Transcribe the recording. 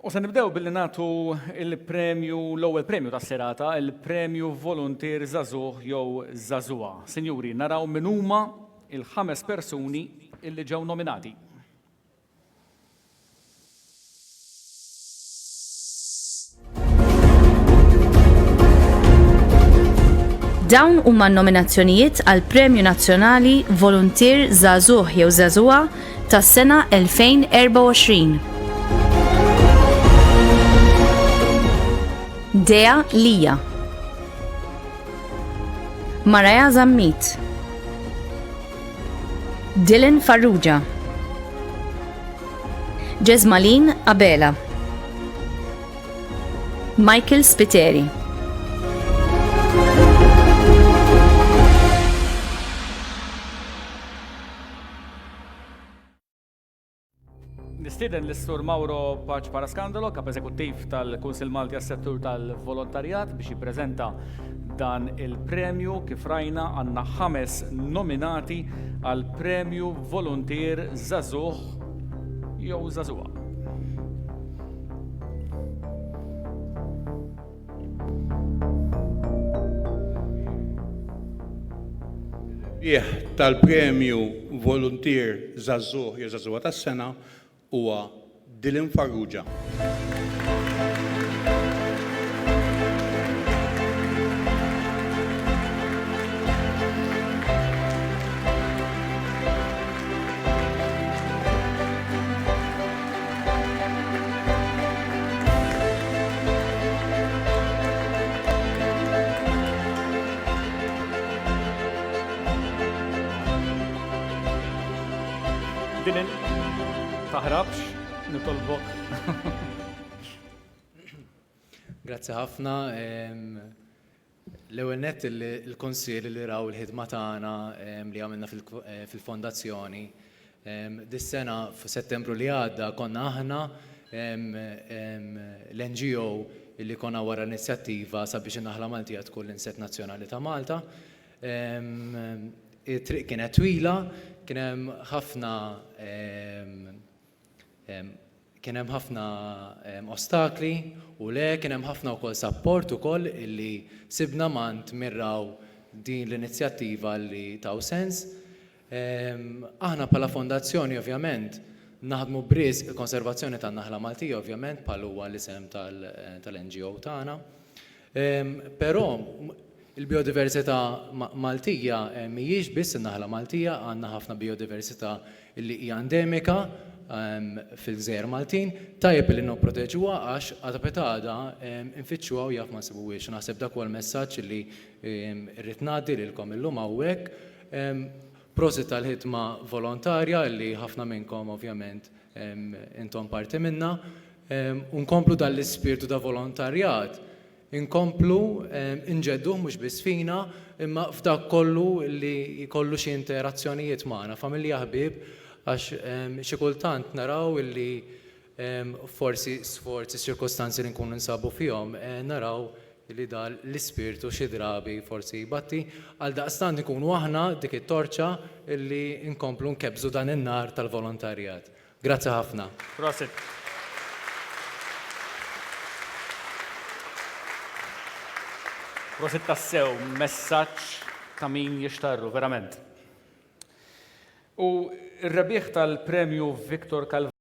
U se nibdew billi nagħtu il-premju, l-ewwel premju tas-serata, il-premju Volunteer Żagħżugħ jew Żagħżugħa. Sinjuri, naraw min huma il-5 persuni illi ġew nominati. Dawn huma n-nominazzjonijiet għal Premju Nazzjonali Volunteer Żagħżugħ jew Żagħżugħa tas-sena 2024. Dea Lija, Maraja Zammit, Dylan Farrugia, Jesmalin Abela, Michael Spiteri. Nistieden l-Sur Mauro Paċ Paraskandalo, kap eżekuttiv tal-Kunsill Malti għas-settur tal-volontarjat biex jippreżenta dan il-premju. Kif rajna għandna 5 nominati għal Premju Volunteer Żagħżugħ jew Żagħżugħa. Tal-Premju Volunteer Żagħżugħ jew Żagħżugħa tas-sena huwa Dylan Farrugia. Dylan, taħrabx, nitolbok. Grazzi ħafna. L-ewwel nett il-Kunsill li raw il-ħidma tagħna li għamilna fil-fondazzjoni. Dis-sena f'Settembru li għadda konna aħna l-NGO li konna wara l-inizjattiva sabiex in-Naħla Maltija tkun l-Inset Nazzjonali ta' Malta. It-triq kienet twila, kien hemm ħafna ostakli u kien hemm ħafna wkoll support ukoll illi sibna ma ntmirraw din l-inizjattiva li taw sens. Aħna bħala fondazzjoni ovvjament naħdmu b'riżq il-konservazzjoni tan-Naħla Maltija ovvjament bħal huwa l-isem tal-NGO tagħna. Però il-biodiversità Maltija mhijiex biss in-Naħla Maltija, għandna ħafna biodiversità li hija endemika fil-Gżejjer Maltin, tajjeb li nipproteġuha għax għada infittxuha u jaf ma nsibuhiex. Naħseb dak huwa l-messaġġ li rrid ngħaddi lilkom illum hawnhekk. Prosit tal-ħidma volontarja li ħafna minnkom ovvjament intom parti minnha. Nkomplu dan l-ispirtu ta' volontarjat. Inkomplu inġedduh mhux biss fina, imma f'dak kollu li jkollu xi interazzjonijiet magħna, familja ħbieb, għax xi kultant naraw illi forsi sforzi ċirkostanzi li nkunu nsabu fihom naraw li dan l-ispirtu xi drabi forsi jbatti għal daqstant ikunu aħna dik it-torċa illi nkomplu nkebżu dan in-nar tal-volontarjat. Grazzi ħafna. Prosit. Prosit tassew messaġġ ta' min jixtarru, verament. U r-rebbieħ tal-Premju Victor Calvaro